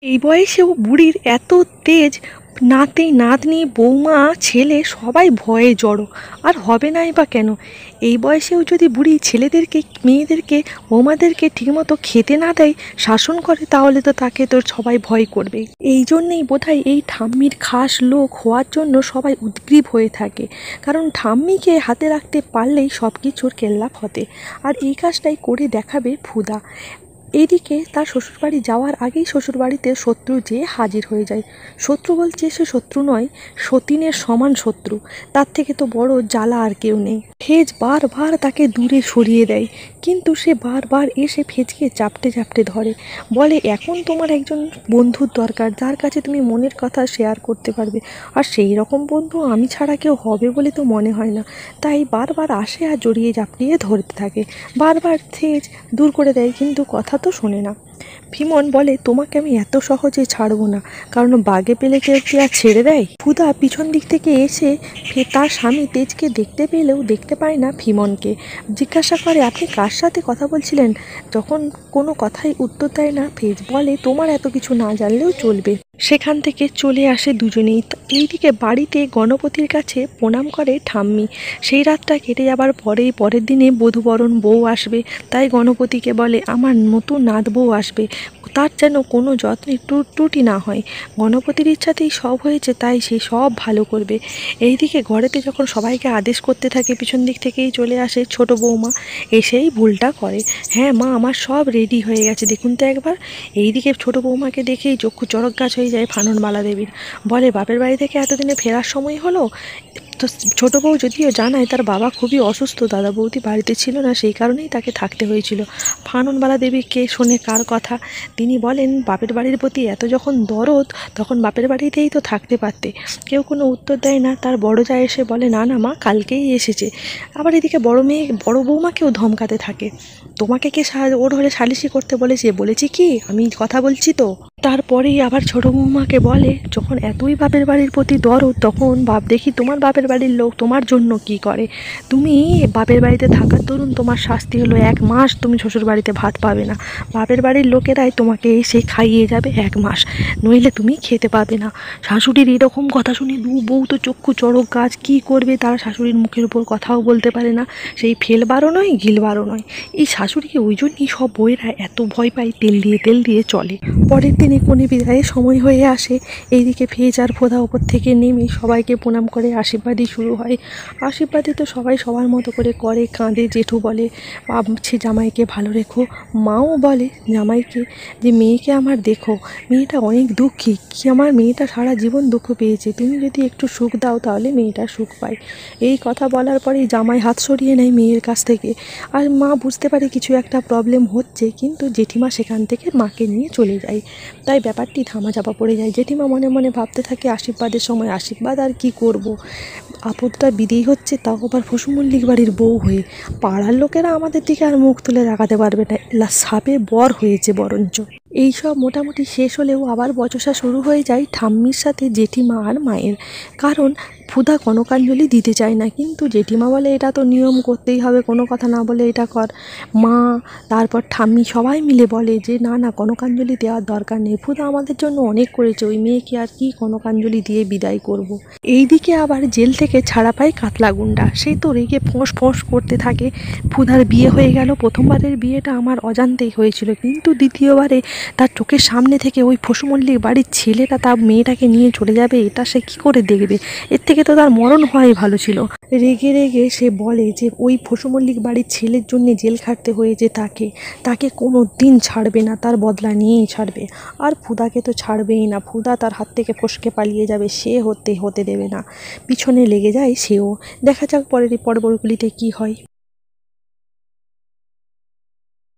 এই বয়সেও বুড়ির এত তেজ, নাতি নাতনি বৌমা ছেলে সবাই ভয়ে জড়ো। আর হবে নাই বা কেন? এই বয়সেও যদি বুড়ি ছেলেদেরকে মেয়েদেরকে বৌমাদেরকে ঠিকমতো খেতে না দেয়, শাসন করে, তাহলে তো তাকে তো সবাই ভয় করবে। এই জন্যেই বোধহয় এই ঠাম্মির খাস লোক হওয়ার জন্য সবাই উদ্গ্রীব হয়ে থাকে, কারণ ঠাম্মিকে হাতে রাখতে পারলেই সব কিছুর কেল্লা ফতে। আর এই কাজটাই করে দেখাবে ফুদা। এইদিকে তার শ্বশুরবাড়ি যাওয়ার আগেই শ্বশুরবাড়িতে শত্রু যেয়ে হাজির হয়ে যায়। শত্রু বলছে সে শত্রু নয়, সতীনের সমান শত্রু। তার থেকে তো বড় জ্বালা আর কেউ নেই। ফেজ বারবার তাকে দূরে সরিয়ে দেয়, কিন্তু সে বারবার এসে ফেজকে চাপটে চাপটে ধরে, বলে এখন তোমার একজন বন্ধুর দরকার, যার কাছে তুমি মনের কথা শেয়ার করতে পারবে। আর সেই রকম বন্ধু আমি ছাড়া কেউ হবে বলে তো মনে হয় না। তাই বারবার আসে আর জড়িয়ে জাপটিয়ে ধরতে থাকে। বারবার ফেজ দূর করে দেয়, কিন্তু কথা তো শোনে না। ভীমন বলে তোমাকে আমি এত সহজে ছাড়বো না, কারণ বাগে পেলে কেউ কি আর ছেড়ে দেয়? ফুদা পিছন দিক থেকে এসে তার স্বামী তেজকে দেখতে পেলেও দেখতে পায় না ভীমনকে। জিজ্ঞাসা করে আপনি কার সাথে কথা বলছিলেন? যখন কোনো কথাই উত্তর দেয় না ফেজ, বলে তোমার এত কিছু না জানলেও চলবে। সেখান থেকে চলে আসে দুজনেই। এইদিকে বাড়িতে গণপতির কাছে প্রণাম করে ঠাম্মি। সেই রাতটা কেটে যাবার পরের দিনে বধূবরণ বউ আসবে, তাই গণপতিকে বলে আমার নতুন নাত বউ আসবে, তার যেন কোনো যত্নে ত্রুটি না হয়। গণপতির ইচ্ছাতেই সব হয়েছে, তাই সে সব ভালো করবে। এইদিকে ঘরেতে যখন সবাইকে আদেশ করতে থাকে, পিছন দিক থেকেই চলে আসে ছোট বৌমা, এসেই ভুলটা করে। হ্যাঁ মা, আমার সব রেডি হয়ে গেছে, দেখুন তো একবার। এইদিকে ছোট বৌমাকে দেখেই চক্ষু চড়ক গাছ হয়ে যায় ফাননবালা দেবীর। বলে বাপের বাড়ি থেকে এতদিনে ফেরার সময় হলো? তো ছোটো বউ যদিও জানায় তার বাবা খুবই অসুস্থ, দাদা বৌদি বাড়িতে ছিল না, সেই কারণেই তাকে থাকতে হয়েছিল। ফাননবালা দেবী কে শোনে কার কথা? তিনি বলেন বাপের বাড়ির প্রতি এত যখন দরদ, তখন বাপের বাড়িতেই তো থাকতে পারতে। কেউ কোনো উত্তর দেয় না। তার বড় যা এসে বলে না না মা, কালকেই এসেছে। আবার এদিকে বড় বৌমাকেও ধমকাতে থাকে, তোমাকে কে ওর হলে সালিশি করতে বলেছি কি আমি কথা বলছি তো। তারপরেই আবার ছোট বৌমাকে বলে যখন এতই বাপের বাড়ির প্রতি দরদ, তখন দেখি তোমার বাপের বাড়ির লোক তোমার জন্য কি করে। তুমি বাপের বাড়িতে থাকার দরুন তোমার শাস্তি হলো 1 মাস তুমি শ্বশুর বাড়িতে ভাত পাবে না। বাপের বাড়ির লোকেরাই তোমাকে এসে খাইয়ে যাবে 1 মাস, নইলে তুমি খেতে পাবে না। শাশুড়ির এরকম কথা শুনে দু বউ তো চক্ষু চড়ক গাছ। কী করবে তারা? শাশুড়ির মুখের উপর কথাও বলতে পারে না, সেই ফেলবারও নয় গিলবারও নয়। এই শাশুড়িকে ওই জন্যই সব বউয়েরা এত ভয় পায়, তেল দিয়ে চলে। পরের দিনে কোণে বিদায়ের সময় হয়ে আসে। এইদিকে ফেজ আর ফোদা ওপর থেকে নেমে সবাইকে প্রণাম করে আশীর্বাদই শুরু হয়। আশীর্বাদই তো সবাই সবার মতো করে কাঁদে। জেঠু বলে সে জামাইকে ভালো রেখো। মাও বলে জামাইকে যে মেয়েকে আমার দেখো, মেয়েটা অনেক দুঃখী, কি আমার মেয়েটা সারা জীবন দুঃখ পেয়েছে, তুমি যদি একটু সুখ দাও তাহলে মেয়েটা সুখ পায়। এই কথা বলার পরেই জামাই হাত সরিয়ে নেয় মেয়ের কাছ থেকে। আর মা বুঝতে পারে কিছু একটা প্রবলেম হচ্ছে, কিন্তু জেঠিমা সেখান থেকে মাকে নিয়ে চলে যায়। তাই ব্যাপারটি ধামাচাপা পড়ে যায়। জেঠিমা মনে মনে ভাবতে থাকে আশীর্বাদের সময় আশীর্বাদ আর কি করব, আপদটা বিদেয় হচ্ছে, তাও আবার ফুসমল্লিক বাড়ির বউ হয়ে। পাড়ার লোকেরা আমাদের দিকে আর মুখ তুলে তাকাতে পারবে না, সাপে বর হয়েছে বরঞ্চ। এইসব মোটামুটি শেষ হলেও আবার বচসা শুরু হয়ে যায় ঠাম্মির সাথে জেঠিমা আর মায়ের। কারণ ফুদা কনকাঞ্জলি দিতে চায় না, কিন্তু জেঠিমা বলে এটা তো নিয়ম, করতেই হবে, কোনো কথা না বলে এটা কর। মা তারপর ঠাম্মি সবাই মিলে বলে যে না না, কনকাঞ্জলি দেওয়ার দরকার নেই, ফুদা আমাদের জন্য অনেক করেছে, ওই মেয়েকে আর কি কনকাঞ্জলি দিয়ে বিদায় করব। এইদিকে আবার জেল থেকে ছাড়া পায় কাতলা গুন্ডা, সে তো রেগে ফোঁস করতে থাকে। ফুদার বিয়ে হয়ে গেল, প্রথমবারের বিয়েটা আমার অজান্তেই হয়েছিল, কিন্তু দ্বিতীয়বারে তার চোখের সামনে থেকে ওই ফসুমল্লিক বাড়ির ছেলেটা তার মেয়েটাকে নিয়ে চলে যাবে, এটা সে কী করে দেখবে? এর থেকে তো তার মরণ হওয়াই ভালো ছিল। রেগে সে বলে যে ওই ফসুমল্লিক বাড়ির ছেলের জন্য জেল খাটতে হয়েছে তাকে কোনো দিন ছাড়বে না, তার বদলা নিয়েই ছাড়বে। আর ফুদাকে তো ছাড়বেই না, ফুদা তার হাত থেকে ফসকে পালিয়ে যাবে, সে হতে দেবে না। পিছনে লেগে যায় সেও। দেখা যাক পরবর্তীতে কী হয়।